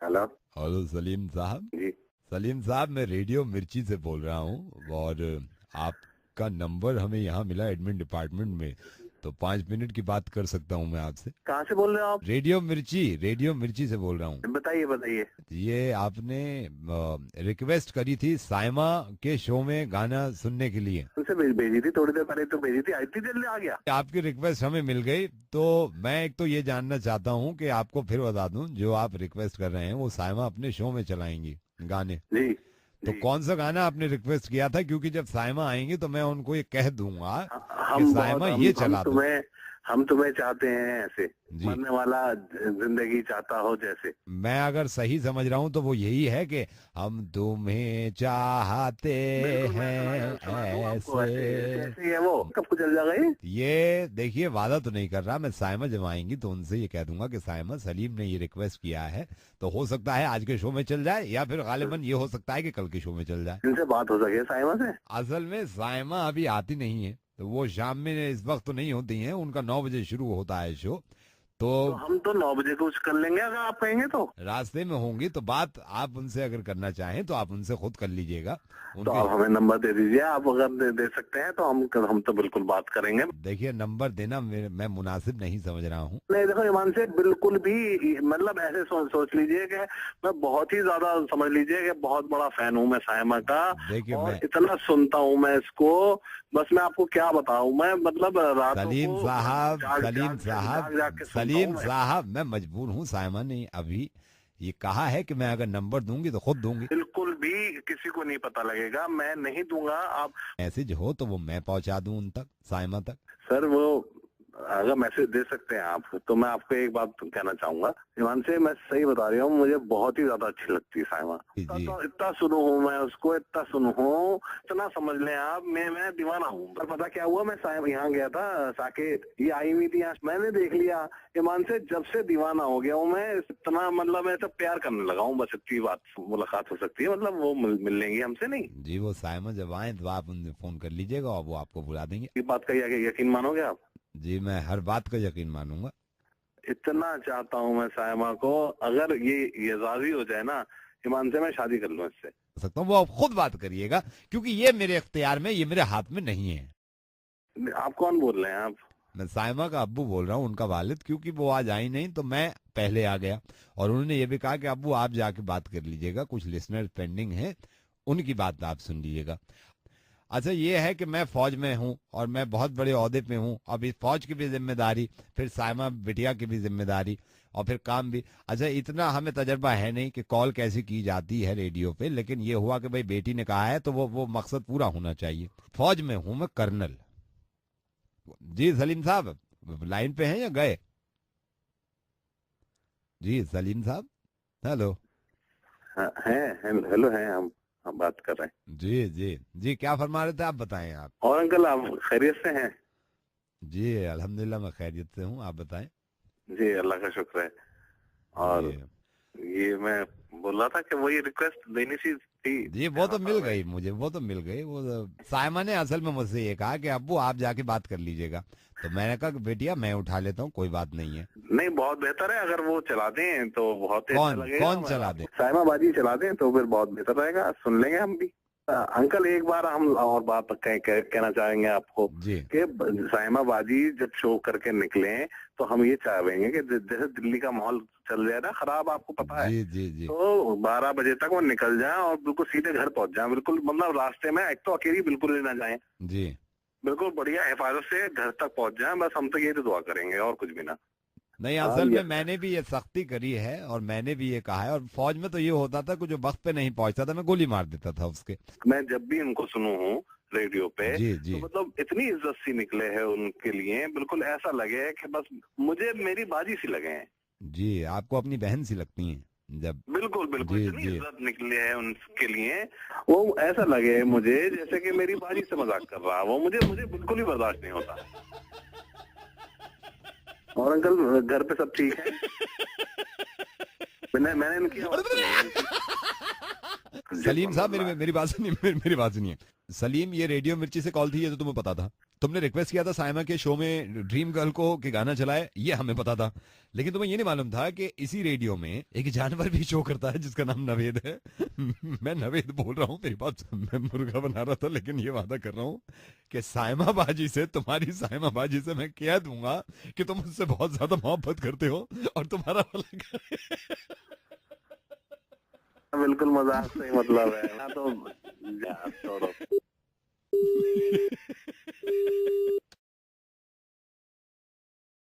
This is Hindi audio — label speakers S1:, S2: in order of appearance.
S1: हेलो।
S2: हेलो सलीम साहब।
S1: जी।
S2: सलीम साहब, मैं रेडियो मिर्ची से बोल रहा हूँ और आपका नंबर हमें यहाँ मिला एडमिन डिपार्टमेंट में, तो 5 मिनट की बात कर सकता हूँ मैं आपसे।
S1: कहाँ से बोल रहे हो आप?
S2: रेडियो मिर्ची से बोल रहा हूँ।
S1: बताइए बताइए।
S2: ये आपने रिक्वेस्ट करी थी साइमा के शो में गाना सुनने के लिए।
S1: उनसे भेजी थी, थोड़ी देर पहले तो भेजी थी, इतनी जल्दी आ गया?
S2: आपकी रिक्वेस्ट हमें मिल गई, तो मैं एक तो ये जानना चाहता हूँ कि आपको फिर बता दूं, जो आप रिक्वेस्ट कर रहे हैं वो साइमा अपने शो में चलाएंगी गाने।
S1: जी
S2: तो
S1: जी।
S2: कौन सा गाना आपने रिक्वेस्ट किया था? क्योंकि जब साइमा आएंगी तो मैं उनको ये कह दूंगा कि
S1: हम बहुत
S2: साइमा ये चला दो।
S1: हम तुम्हें चाहते हैं ऐसे,
S2: जी,
S1: मरने वाला जिंदगी चाहता हो जैसे।
S2: मैं अगर सही समझ रहा हूँ तो वो यही है कि हम तुम्हें चाहते
S1: बिल्कुल, मैं
S2: हैं
S1: सुना दूं आपको, ऐसे ऐसे
S2: ऐसे।
S1: ऐसे ही है वो। कब को चल जाएगा ये?
S2: ये देखिए, वादा तो नहीं कर रहा मैं, साइमा जब आएंगी तो उनसे ये कह दूंगा कि साइमा, सलीम ने ये रिक्वेस्ट किया है, तो हो सकता है आज के शो में चल जाए, या फिर गालिबन ये हो सकता है कि कल के शो में चल जाए।
S1: इनसे बात हो सके साइमा से?
S2: असल में साइमा अभी आती नहीं है, तो वो शाम में इस वक्त तो नहीं होती हैं, उनका 9 बजे शुरू होता है शो। तो
S1: तो हम तो 9 बजे कुछ कर लेंगे अगर आप कहेंगे तो।
S2: रास्ते में होंगी, तो बात आप उनसे अगर करना चाहें तो आप उनसे खुद कर लीजिएगा
S1: तो
S2: उनके।
S1: आप हमें नंबर दे दीजिए, आप अगर दे सकते हैं तो हम तो बिल्कुल बात करेंगे।
S2: देखिए, नंबर देना मैं मुनासिब नहीं समझ रहा हूँ।
S1: नहीं देखो ईमान से, बिल्कुल भी मतलब ऐसे सोच लीजिए कि मैं बहुत ही ज्यादा, समझ लीजिए कि बहुत बड़ा फैन हूँ मैं सायमा का।
S2: देखिए,
S1: और
S2: मैं
S1: इतना सुनता हूँ मैं इसको, बस मैं आपको क्या बताऊँ, मैं मतलब रातों
S2: सलीम
S1: को
S2: साहब,
S1: जाग जाग के सुनता हूँ
S2: सलीम
S1: मैं।
S2: साहब, मैं मजबूर हूँ। साइमा ने अभी ये कहा है कि मैं अगर नंबर दूंगी तो खुद दूंगी।
S1: बिल्कुल भी किसी को नहीं पता लगेगा, मैं नहीं दूंगा। आप
S2: मैसेज हो तो वो मैं पहुंचा दूं उन तक, साइमा तक।
S1: सर वो अगर मैसेज दे सकते हैं आप, तो मैं आपको एक बात कहना चाहूंगा ईमान से, मैं सही बता रही हूँ, मुझे बहुत ही ज्यादा अच्छी लगती है साइमा।
S2: जी जी।
S1: तो इतना सुनू हूँ मैं उसको, इतना सुनू हूँ, इतना समझ लें आप, मैं दीवाना हूँ। पर पता क्या हुआ, मैं साइमा यहाँ गया था साकेत, ये आई हुई थी यहाँ, मैंने देख लिया ईमान से, जब से दीवाना हो गया हूँ मैं, इतना मतलब मैं सब प्यार करने लगा हूँ। बस इतनी बात, मुलाकात हो सकती है, मतलब वो मिल लेंगी हमसे नहीं?
S2: जी, वो साइमा जब आए तो आप उनसे फोन कर लीजिएगा और वो आपको बुला देंगे।
S1: ये बात का यकीन मानोगे आप?
S2: जी, मैं हर बात का यकीन मानूंगा।
S1: इतना चाहता हूँ मैं सायमा को, अगर ये राजी हो जाए ना ईमान से, मैं शादी कर लूँ इससे।
S2: कर सकता हूँ, वो आप खुद बात करिएगा, क्योंकि ये मेरे इख्तियार में, ये मेरे हाथ में नहीं है।
S1: आप कौन बोल रहे हैं आप?
S2: मैं साइमा का अब्बू बोल रहा हूँ, उनका वालिद, क्योंकि वो आज आई नहीं तो मैं पहले आ गया। और उन्होंने ये भी कहा कि अब्बू आप जाके बात कर लीजिएगा, कुछ लिसनर पेंडिंग है, उनकी बात आप सुन लीजिएगा। अच्छा, ये है कि मैं फौज में हूँ और मैं बहुत बड़े ओहदे पे हूँ, अब इस फौज की भी जिम्मेदारी, फिर साइमा बिटिया की भी जिम्मेदारी, और फिर काम भी। अच्छा, इतना हमें तजर्बा है नहीं कि कॉल कैसे की जाती है रेडियो पे, लेकिन ये हुआ कि भाई बेटी ने कहा है तो वो मकसद पूरा होना चाहिए। फौज में हूँ मैं, कर्नल। जी सलीम साहब, लाइन पे हैं या गए? जी सलीम साहब, हेलो।
S1: हाँ, हेलो हैं हम बात कर रहे हैं।
S2: जी जी जी, क्या फरमा रहे थे आप? बताएं आप।
S1: और अंकल आप खैरियत से हैं?
S2: जी अल्हम्दुलिल्लाह, मैं खैरियत से हूँ, आप बताएं।
S1: जी अल्लाह का शुक्र है। और
S2: जी
S1: ये मैं बोल रहा था कि वही रिक्वेस्ट देनी सी थी,
S2: जी, वो
S1: कहना
S2: तो
S1: था
S2: मिल
S1: मैं।
S2: गई मुझे, वो तो मिल गई। साइमा ने असल में मुझसे ये कहा कि अब्बू आप जाके बात कर लीजिएगा, तो मैंने कहा कि बेटिया मैं उठा लेता हूँ, कोई बात नहीं है।
S1: नहीं, बहुत बेहतर है, अगर वो चला दें तो बहुत ही अच्छा
S2: कौन
S1: लगेगा।
S2: कौन चला दे?
S1: साइमा बाजी चला दें तो फिर बहुत बेहतर रहेगा, सुन लेंगे हम भी। अंकल एक बार हम और बात कहना चाहेंगे आपको
S2: जी
S1: कि साइमा बाजी जब शो करके निकले, तो हम ये चाहेंगे कि जैसे दिल्ली का माहौल चल रहा है ना खराब, आपको पता है,
S2: जी जी जी
S1: तो 12 बजे तक वो निकल जाए और बिल्कुल सीधे घर पहुंच जाए, बिल्कुल मतलब रास्ते में एक तो अकेली बिल्कुल ही ना जाए,
S2: जी।
S1: बिल्कुल बढ़िया हिफाजत से घर तक पहुंच जाए। बस हम तो यही तो दुआ करेंगे, और कुछ भी ना।
S2: नहीं,
S1: हाँ
S2: असल
S1: ये
S2: में मैंने भी ये सख्ती करी है और मैंने भी ये कहा है, और फौज में तो ये होता था कि जो वक्त पे नहीं पहुंचता था मैं गोली मार देता था उसके।
S1: मैं जब भी उनको सुनू हूँ रेडियो पे,
S2: जी
S1: तो
S2: जी
S1: मतलब इतनी इज्जत सी निकले है उनके लिए, बिल्कुल ऐसा लगे कि बस मुझे मेरी बाजी सी लगे हैं।
S2: जी, आपको अपनी बहन सी लगती हैं जब।
S1: बिल्कुल बिल्कुल,
S2: जी
S1: इतनी
S2: जी
S1: इज्जत निकले है उनके लिए, वो ऐसा लगे मुझे जैसे कि मेरी बाजी से मजाक कर रहा है वो, मुझे मुझे बिल्कुल ही बर्दाश्त नहीं होता। और अंकल घर पे सब ठीक है? मैंने इनकी आवाज सुनी है इनकी। जी,
S2: सलीम साहब,
S1: अल्लाह।
S2: मेरी बात सुनिए, मेरी बात सुनिए। सलीम, ये रेडियो मिर्ची से कॉल थी, ये तो तुम्हें पता था। तुमने रिक्वेस्ट किया था साइमा के शो में ड्रीम गर्ल को कि गाना चलाए, ये हमें पता था, लेकिन तुम्हें ये नहीं मालूम था कि इसी रेडियो में एक जानवर भी शो करता है जिसका नाम नवेद है। मैं नवेद बोल रहा हूँ, मेरी बात, मैं मुर्गा बना रहा था, लेकिन ये वादा कर रहा हूँ कि साइमा बाजी से, तुम्हारी साइमा बाजी से मैं कह दूंगा कि तुम उससे बहुत ज्यादा मोहब्बत करते हो और तुम्हारा
S1: बिल्कुल मजाक से ही मतलब है। मैं तो यार छोड़ो।